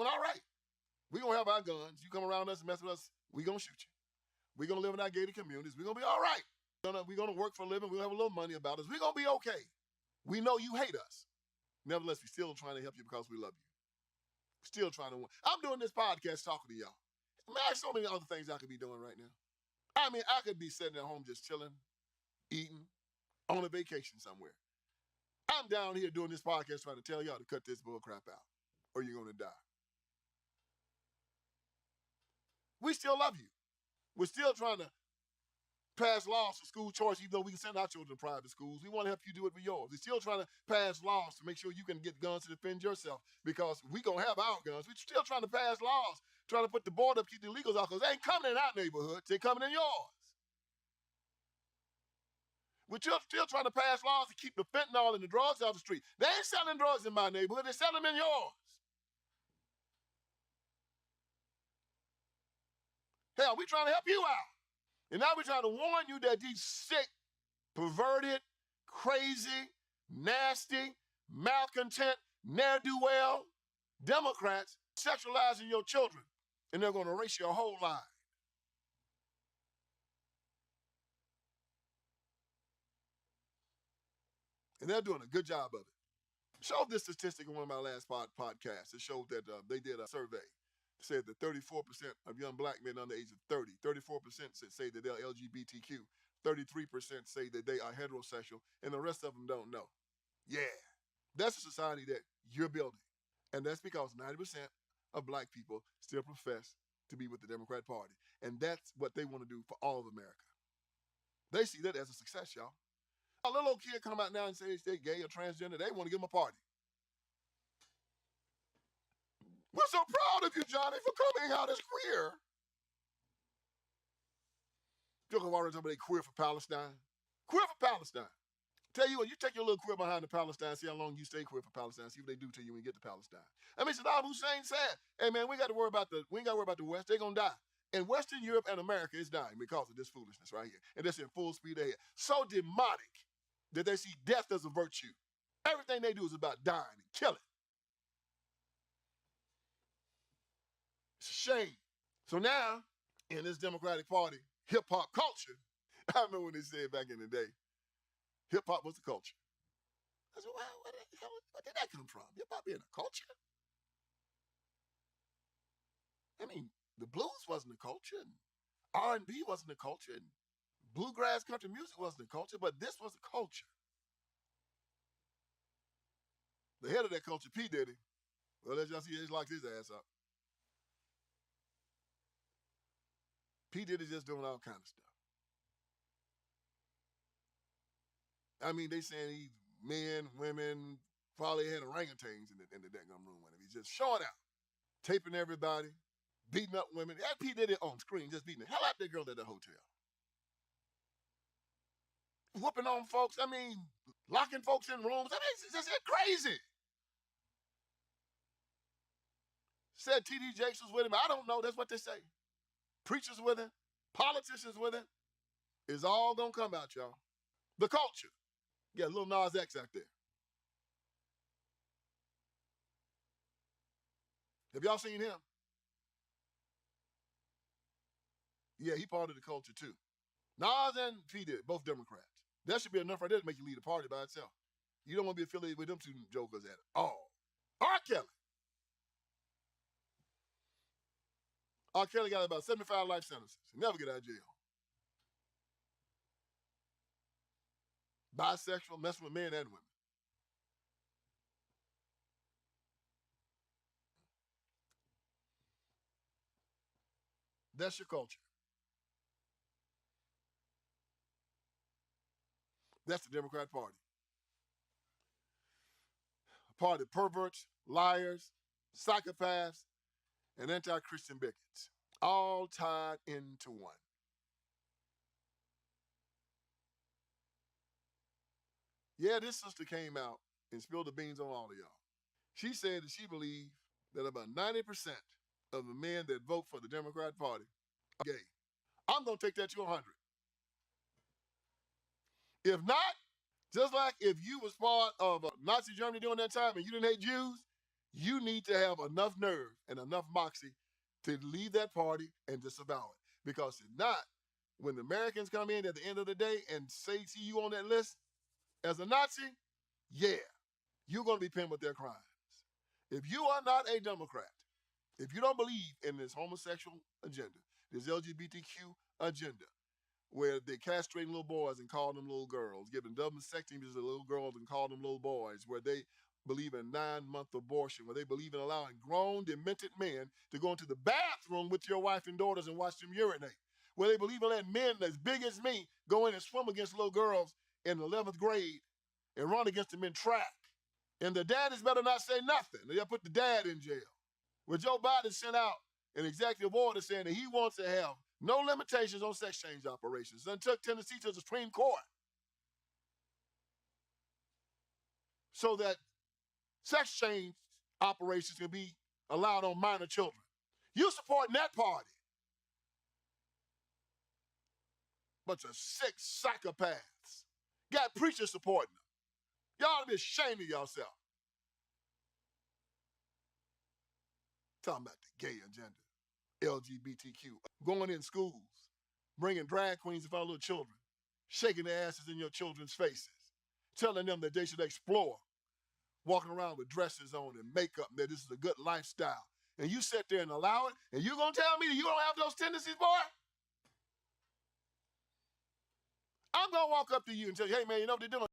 doing all right. We're going to have our guns. You come around us and mess with us, we're going to shoot you. We're going to live in our gated communities. We're going to be all right. We're going to work for a living. We're going to have a little money about us. We're going to be okay. We know you hate us. Nevertheless, we're still trying to help you because we love you. Still trying to win. I'm doing this podcast talking to y'all. Man, there's so many other things I could be doing right now. I mean, I could be sitting at home just chilling, eating, on a vacation somewhere. I'm down here doing this podcast trying to tell y'all to cut this bull crap out or you're going to die. We still love you. We're still trying to pass laws for school choice, even though we can send our children to private schools. We want to help you do it for yours. We're still trying to pass laws to make sure you can get guns to defend yourself because we're going to have our guns. We're still trying to pass laws, trying to put the border up, keep the illegals out, because they ain't coming in our neighborhoods. They're coming in yours. We're still trying to pass laws to keep the fentanyl and the drugs off the street. They ain't selling drugs in my neighborhood. They're selling them in yours. Hell, we're trying to help you out. And now we're trying to warn you that these sick, perverted, crazy, nasty, malcontent, ne'er-do-well Democrats sexualizing your children, and they're going to erase your whole life. And they're doing a good job of it. Showed this statistic in one of my last podcasts. It showed that they did a survey. It said that 34% of young black men under the age of 30, 34% say that they're LGBTQ, 33% say that they are heterosexual, and the rest of them don't know. Yeah, that's a society that you're building. And that's because 90% of black people still profess to be with the Democrat Party. And that's what they want to do for all of America. They see that as a success, y'all. A little old kid come out now and say they're gay or transgender, they want to give them a party. We're so proud of you, Johnny, for coming out as queer. You're already talking about they queer for Palestine. Queer for Palestine. Tell you what, you take your little queer behind the Palestine, see how long you stay queer for Palestine, see what they do to you when you get to Palestine. I mean, Saddam Hussein said, hey man, we ain't got to worry about the West, they're gonna die. And Western Europe and America is dying because of this foolishness right here. And this in full speed ahead. So demonic that they see death as a virtue. Everything they do is about dying and killing. It's a shame. So now, in this Democratic Party, hip-hop culture, I remember when they said back in the day, hip-hop was the culture. I said, well, where did that come from? Hip-hop being a culture? I mean, the blues wasn't a culture, and R&B wasn't a culture, and bluegrass country music wasn't a culture, but this was a culture. The head of that culture, P. Diddy, well, as y'all see, he locked his ass up. P. Diddy's just doing all kind of stuff. I mean, they saying men, women, probably had orangutans in the daggum room with him. He's just showing out, taping everybody, beating up women. That P. Diddy on screen, just beating the hell out of that girl at the hotel. Whooping on folks. I mean, locking folks in rooms. I mean, it's just crazy. Said T.D. Jakes was with him. I don't know. That's what they say. Preachers with him. Politicians with him. It's all going to come out, y'all. The culture. You got Lil Nas X out there. Have y'all seen him? Yeah, he part of the culture too. Nas and P. Diddy, both Democrats. That should be enough right there to make you lead a party by itself. You don't want to be affiliated with them two jokers at all. R. Kelly. R. Kelly got about 75 life sentences. He'll never get out of jail. Bisexual, messing with men and women. That's your culture. That's the Democrat Party. A party of perverts, liars, psychopaths, and anti-Christian bigots, all tied into one. Yeah, this sister came out and spilled the beans on all of y'all. She said that she believed that about 90% of the men that vote for the Democrat Party are gay. I'm going to take that to 100. If not, just like if you was part of Nazi Germany during that time and you didn't hate Jews, You need to have enough nerve and enough moxie to leave that party and disavow it. Because if not, when the Americans come in at the end of the day and see you on that list as a Nazi, yeah, you're going to be pinned with their crimes. If you are not a Democrat, if you don't believe in this homosexual agenda, this LGBTQ agenda, where they castrate little boys and call them little girls, giving double vasectomies to little girls and call them little boys, where they believe in 9-month abortion, where they believe in allowing grown, demented men to go into the bathroom with your wife and daughters and watch them urinate, where they believe in letting men as big as me go in and swim against little girls in the 11th grade and run against them in track. And the daddies better not say nothing. They'll put the dad in jail. Where Joe Biden sent out an executive order saying that he wants to have no limitations on sex change operations and took Tennessee to the Supreme Court so that sex change operations can be allowed on minor children. You supporting that party. Bunch of sick psychopaths. Got preachers supporting them. Y'all ought to be ashamed of yourself. Talking about the gay agenda, LGBTQ, going in schools, bringing drag queens in front of little children, shaking their asses in your children's faces, telling them that they should explore, walking around with dresses on and makeup, and that this is a good lifestyle. And you sit there and allow it, and you gonna tell me that you don't have those tendencies, boy? I'm gonna walk up to you and tell you, hey man, you know what they're doing?